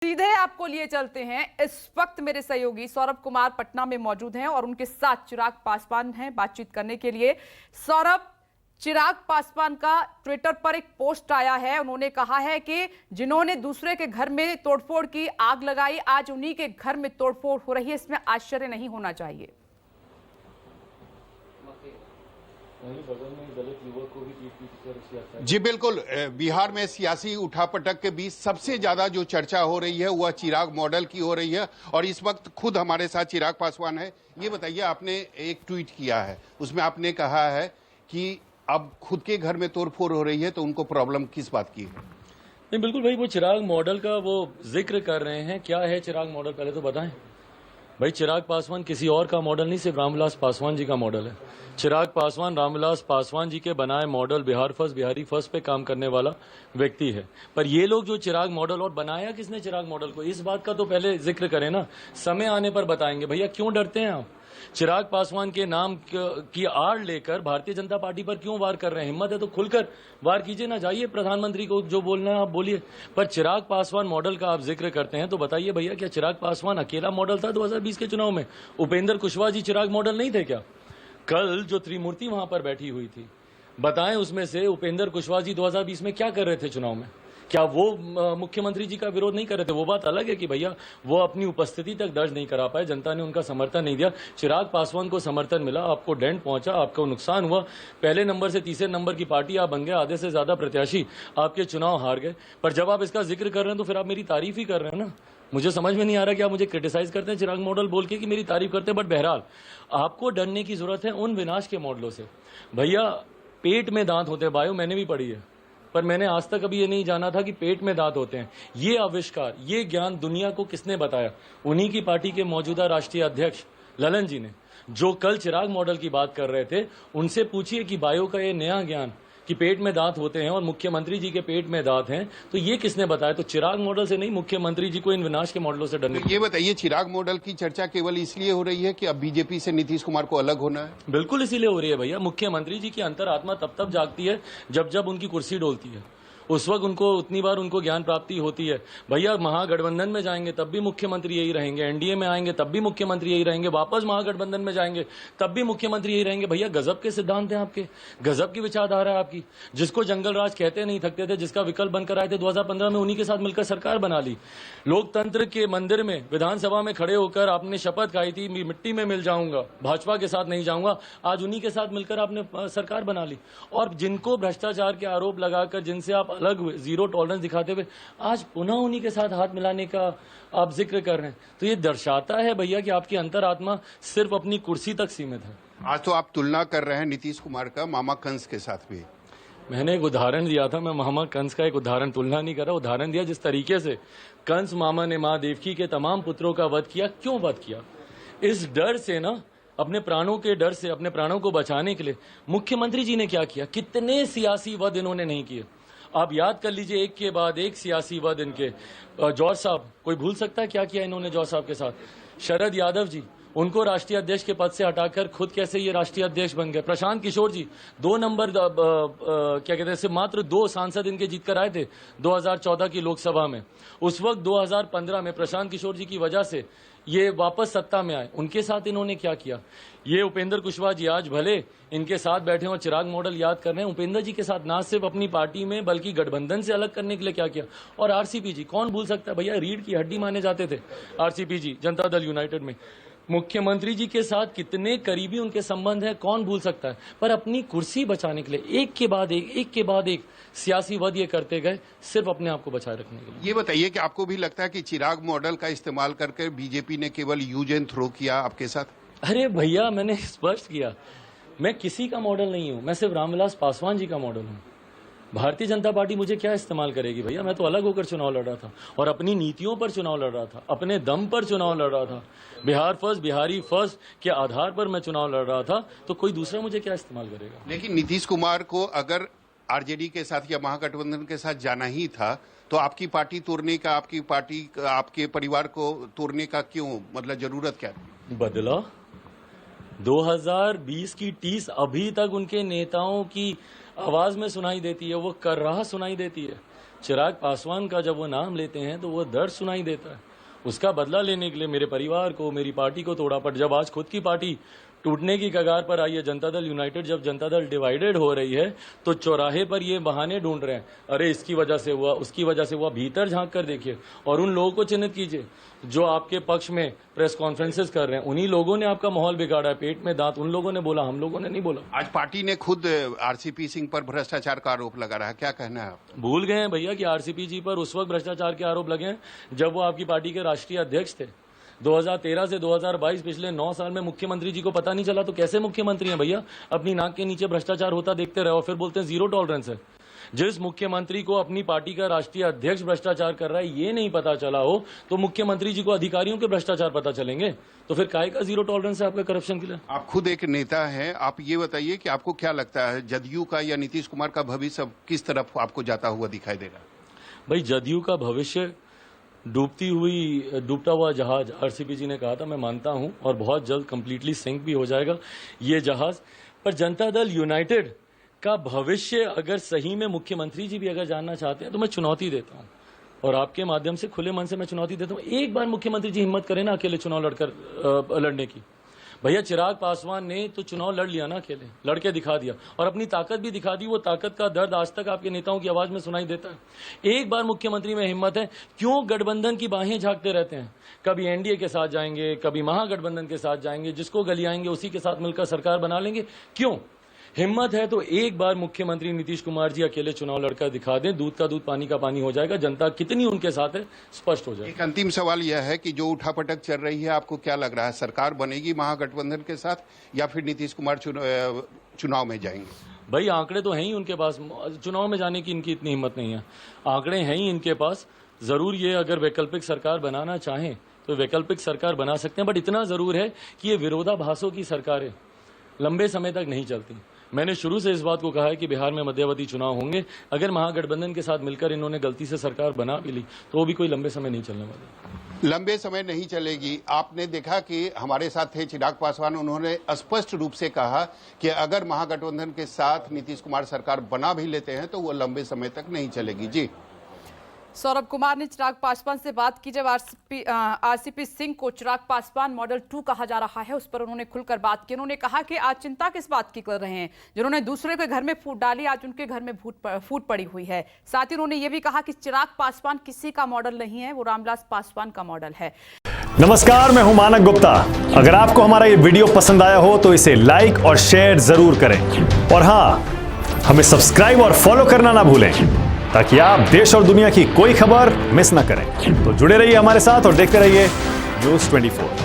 सीधे आपको लिए चलते हैं। इस वक्त मेरे सहयोगी सौरभ कुमार पटना में मौजूद हैं और उनके साथ चिराग पासवान हैं बातचीत करने के लिए। सौरभ, चिराग पासवान का ट्विटर पर एक पोस्ट आया है। उन्होंने कहा है कि जिन्होंने दूसरे के घर में तोड़फोड़ की, आग लगाई, आज उन्हीं के घर में तोड़फोड़ हो रही है। इसमें आश्चर्य नहीं होना चाहिए। जी बिल्कुल, बिहार में सियासी उठापटक के बीच सबसे ज्यादा जो चर्चा हो रही है वह चिराग मॉडल की हो रही है और इस वक्त खुद हमारे साथ चिराग पासवान है। ये बताइए, आपने एक ट्वीट किया है, उसमें आपने कहा है कि अब खुद के घर में तोड़फोड़ हो रही है तो उनको प्रॉब्लम किस बात की है? नहीं, बिल्कुल भाई, वो चिराग मॉडल का वो जिक्र कर रहे हैं। क्या है चिराग मॉडल, पहले तो बताएं भाई। चिराग पासवान किसी और का मॉडल नहीं, सिर्फ रामविलास पासवान जी का मॉडल है। चिराग पासवान रामविलास पासवान जी के बनाए model Bihar first, Bihari first पे काम करने वाला व्यक्ति है। पर ये लोग जो चिराग मॉडल, और बनाया किसने चिराग मॉडल को, इस बात का तो पहले जिक्र करें ना। समय आने पर बताएंगे। भैया क्यों डरते हैं आप? चिराग पासवान के नाम की आड़ लेकर भारतीय जनता पार्टी पर क्यों वार कर रहे हैं? हिम्मत है तो खुलकर वार कीजिए ना। जाइए प्रधानमंत्री को जो बोलना है आप बोलिए। पर चिराग पासवान मॉडल का आप जिक्र करते हैं तो बताइए भैया, क्या चिराग पासवान अकेला मॉडल था 2020 के चुनाव में? उपेंद्र कुशवाहा जी चिराग मॉडल नहीं थे क्या? कल जो त्रिमूर्ति वहां पर बैठी हुई थी, बताएं उसमें से उपेंद्र कुशवाहा जी 2020 में क्या कर रहे थे चुनाव में? क्या वो मुख्यमंत्री जी का विरोध नहीं कर रहे थे? वो बात अलग है कि भैया वो अपनी उपस्थिति तक दर्ज नहीं करा पाए, जनता ने उनका समर्थन नहीं दिया। चिराग पासवान को समर्थन मिला, आपको डेंट पहुंचा, आपको नुकसान हुआ। पहले नंबर से तीसरे नंबर की पार्टी आप बन गए, आधे से ज्यादा प्रत्याशी आपके चुनाव हार गए। पर जब आप इसका जिक्र कर रहे हैं तो फिर आप मेरी तारीफ ही कर रहे हैं ना। मुझे समझ में नहीं आ रहा कि आप मुझे क्रिटिसाइज करते हैं चिराग मॉडल बोल के कि मेरी तारीफ करते हैं। बट बहरहाल आपको डरने की जरूरत है उन विनाश के मॉडलों से। भैया पेट में दांत होते हैं, बायो मैंने भी पढ़ी है, पर मैंने आज तक अभी ये नहीं जाना था कि पेट में दांत होते हैं। ये आविष्कार, ये ज्ञान दुनिया को किसने बताया? उन्हीं की पार्टी के मौजूदा राष्ट्रीय अध्यक्ष ललन जी ने, जो कल चिराग मॉडल की बात कर रहे थे। उनसे पूछिए कि बायो का ये नया ज्ञान कि पेट में दांत होते हैं और मुख्यमंत्री जी के पेट में दांत हैं, तो ये किसने बताया? तो चिराग मॉडल से नहीं, मुख्यमंत्री जी को इन विनाश के मॉडलों से डरने। ये बताइए, चिराग मॉडल की चर्चा केवल इसलिए हो रही है कि अब बीजेपी से नीतीश कुमार को अलग होना है? बिल्कुल इसीलिए हो रही है भैया। मुख्यमंत्री जी की अंतरात्मा तब तब जागती है जब जब उनकी कुर्सी डोलती है। उस वक्त उनको उतनी बार उनको ज्ञान प्राप्ति होती है। भैया महागठबंधन में जाएंगे तब भी मुख्यमंत्री यही रहेंगे, एनडीए में आएंगे तब भी मुख्यमंत्री यही रहेंगे, वापस महागठबंधन में जाएंगे तब भी मुख्यमंत्री यही रहेंगे। भैया गजब के सिद्धांत हैं आपके, गजब की विचारधारा है आपकी। जिसको जंगल राज कहते नहीं थकते थे, जिसका विकल्प बनकर आए थे 2015 में, उन्हीं के साथ मिलकर सरकार बना ली। लोकतंत्र के मंदिर में, विधानसभा में खड़े होकर आपने शपथ खाई थी, मिट्टी में मिल जाऊंगा, भाजपा के साथ नहीं जाऊंगा। आज उन्हीं के साथ मिलकर आपने सरकार बना ली। और जिनको भ्रष्टाचार के आरोप लगाकर, जिनसे आप अलग हुए, जीरो टॉलरेंस दिखाते हुए, आज पुनः उन्हीं के साथ हाथ मिलाने का आप जिक्र कर रहे हैं। तो ये दर्शाता है भैया कि आपकी अंतरात्मा सिर्फ अपनी कुर्सी तक सीमित है। आज तो आप तुलना कर रहे हैं नीतीश कुमार का मामा कंस के साथ भी। मैंने एक उदाहरण दिया था, मैं मामा कंस का एक उदाहरण, तुलना नहीं कर रहा, उदाहरण दिया जिस तरीके से कंस मामा ने मां देवकी के तमाम पुत्रों का वध किया। क्यों वध किया? इस डर से ना, अपने प्राणों के डर से, अपने प्राणों को बचाने के लिए। मुख्यमंत्री जी ने क्या किया? कितने सियासी वध इन्होंने नहीं किए। आप याद कर लीजिए, एक के बाद एक सियासी वध इनके। जॉर्ज साहब, कोई भूल सकता है क्या किया इन्होंने जॉर्ज साहब के साथ? शरद यादव जी, उनको राष्ट्रीय अध्यक्ष के पद से हटाकर खुद कैसे ये राष्ट्रीय अध्यक्ष बन गए। प्रशांत किशोर जी, 2 नंबर क्या कहते हैं, सिर्फ मात्र 2 सांसद इनके जीतकर आए थे 2014 की लोकसभा में। उस वक्त 2015 में प्रशांत किशोर जी की वजह से ये वापस सत्ता में आए। उनके साथ इन्होंने क्या किया? ये उपेंद्र कुशवाहा जी आज भले इनके साथ बैठे और चिराग मॉडल याद कर रहे हैं, उपेंद्र जी के साथ ना सिर्फ अपनी पार्टी में बल्कि गठबंधन से अलग करने के लिए क्या किया। और आरसीपी जी, कौन भूल सकता है भैया, रीढ़ की हड्डी माने जाते थे आरसीपी जी जनता दल यूनाइटेड में। मुख्यमंत्री जी के साथ कितने करीबी उनके संबंध हैं, कौन भूल सकता है। पर अपनी कुर्सी बचाने के लिए एक के बाद एक सियासी वध ये करते गए, सिर्फ अपने आप को बचाए रखने के लिए। ये बताइए कि आपको भी लगता है कि चिराग मॉडल का इस्तेमाल करके बीजेपी ने केवल यूज एंड थ्रो किया आपके साथ? अरे भैया, मैंने स्पष्ट किया, मैं किसी का मॉडल नहीं हूं, मैं सिर्फ रामविलास पासवान जी का मॉडल हूं। भारतीय जनता पार्टी मुझे क्या इस्तेमाल करेगी भैया? मैं तो अलग होकर चुनाव लड़ रहा था और अपनी नीतियों पर चुनाव लड़ रहा था, अपने दम पर चुनाव लड़ रहा था। बिहार फर्स्ट, बिहारी फर्स्ट के आधार पर मैं चुनाव लड़ रहा था, तो कोई दूसरा मुझे क्या इस्तेमाल करेगा? लेकिन नीतीश कुमार को अगर आरजेडी के साथ या महागठबंधन के साथ जाना ही था तो आपकी पार्टी तोड़ने का, आपकी पार्टी, आपके परिवार को तोड़ने का क्यों, मतलब जरूरत क्या थी? बदला 2020 की टीस अभी तक उनके नेताओं की आवाज में सुनाई देती है, वो कर रहा सुनाई देती है। चिराग पासवान का जब वो नाम लेते हैं तो वो दर्द सुनाई देता है। उसका बदला लेने के लिए मेरे परिवार को, मेरी पार्टी को तोड़ा। पर जब आज खुद की पार्टी टूटने की कगार पर आई है, जनता दल यूनाइटेड, जब जनता दल डिवाइडेड हो रही है, तो चौराहे पर ये बहाने ढूंढ रहे हैं, अरे इसकी वजह से हुआ, उसकी वजह से हुआ। भीतर झांक कर देखिए और उन लोगों को चिन्हित कीजिए जो आपके पक्ष में प्रेस कॉन्फ्रेंसेस कर रहे हैं। उन्हीं लोगों ने आपका माहौल बिगाड़ा है। पेट में दांत उन लोगों ने बोला, हम लोगों ने नहीं बोला। आज पार्टी ने खुद आरसीपी सिंह पर भ्रष्टाचार का आरोप लगा रहा है, क्या कहना है आप? भूल गए हैं भैया कि आरसीपी जी पर उस वक्त भ्रष्टाचार के आरोप लगे हैं जब वो आपकी पार्टी के राष्ट्रीय अध्यक्ष थे। 2013 से 2022 पिछले 9 साल में मुख्यमंत्री जी को पता नहीं चला तो कैसे मुख्यमंत्री हैं भैया? अपनी नाक के नीचे भ्रष्टाचार होता देखते रहे और फिर बोलते हैं जीरो टॉलरेंस है। जिस मुख्यमंत्री को अपनी पार्टी का राष्ट्रीय अध्यक्ष भ्रष्टाचार कर रहा है ये नहीं पता चला हो तो मुख्यमंत्री जी को अधिकारियों के भ्रष्टाचार पता चलेंगे? तो फिर काहे का जीरो टॉलरेंस है आपका करप्शन के लिए? आप खुद एक नेता हैं, आप ये बताइए कि आपको क्या लगता है जदयू का या नीतीश कुमार का भविष्य किस तरफ आपको जाता हुआ दिखाई दे रहा है? भाई जदयू का भविष्य डूबता हुआ जहाज, आरसीपी जी ने कहा था, मैं मानता हूं, और बहुत जल्द कंप्लीटली सिंक भी हो जाएगा ये जहाज। पर जनता दल यूनाइटेड का भविष्य अगर सही में मुख्यमंत्री जी भी अगर जानना चाहते हैं तो मैं चुनौती देता हूं और आपके माध्यम से खुले मन से मैं चुनौती देता हूं। एक बार मुख्यमंत्री जी हिम्मत करें ना अकेले चुनाव लड़ने की। भैया चिराग पासवान ने तो चुनाव लड़ लिया ना, अकेले लड़के दिखा दिया और अपनी ताकत भी दिखा दी। वो ताकत का दर्द आज तक आपके नेताओं की आवाज में सुनाई देता है। एक बार मुख्यमंत्री में हिम्मत है, क्यों गठबंधन की बाहें झांकते रहते हैं? कभी एनडीए के साथ जाएंगे, कभी महागठबंधन के साथ जाएंगे, जिसको गली आएंगे उसी के साथ मिलकर सरकार बना लेंगे। क्यों? हिम्मत है तो एक बार मुख्यमंत्री नीतीश कुमार जी अकेले चुनाव लड़कर दिखा दें, दूध का दूध पानी का पानी हो जाएगा। जनता कितनी उनके साथ है स्पष्ट हो जाएगा। एक अंतिम सवाल यह है कि जो उठापटक चल रही है, आपको क्या लग रहा है, सरकार बनेगी महागठबंधन के साथ या फिर नीतीश कुमार चुनाव में जाएंगे? भाई आंकड़े तो हैं ही उनके पास, चुनाव में जाने की इनकी इतनी हिम्मत नहीं है। आंकड़े हैं ही इनके पास। जरूर ये अगर वैकल्पिक सरकार बनाना चाहें तो वैकल्पिक सरकार बना सकते हैं, बट इतना जरूर है कि ये विरोधाभासों की सरकारें लंबे समय तक नहीं चलती। मैंने शुरू से इस बात को कहा है कि बिहार में मध्यावधि चुनाव होंगे। अगर महागठबंधन के साथ मिलकर इन्होंने गलती से सरकार बना भी ली तो वो भी कोई लंबे समय नहीं चलने वाली। लंबे समय नहीं चलेगी। आपने देखा कि हमारे साथ थे चिराग पासवान, उन्होंने स्पष्ट रूप से कहा कि अगर महागठबंधन के साथ नीतीश कुमार सरकार बना भी लेते हैं तो वो लंबे समय तक नहीं चलेगी। जी, सौरभ कुमार ने चिराग पासवान से बात की। जब आरसीपी सिंह को चिराग पासवान मॉडल 2 कहा जा रहा है, उस पर उन्होंने खुलकर बात की। उन्होंने कहा कि आज चिंता किस बात की कर रहे हैं? जिन्होंने दूसरे के घर में फूट डाली, आज उनके घर में फूट पड़ी हुई है। साथ ही उन्होंने ये भी कहा कि चिराग पासवान किसी का मॉडल नहीं है, वो रामविलास पासवान का मॉडल है। नमस्कार, मैं हूं मानक गुप्ता। अगर आपको हमारा ये वीडियो पसंद आया हो तो इसे लाइक और शेयर जरूर करें और हाँ, हमें सब्सक्राइब और फॉलो करना ना भूलें ताकि आप देश और दुनिया की कोई खबर मिस ना करें। तो जुड़े रहिए हमारे साथ और देखते रहिए न्यूज़ 24।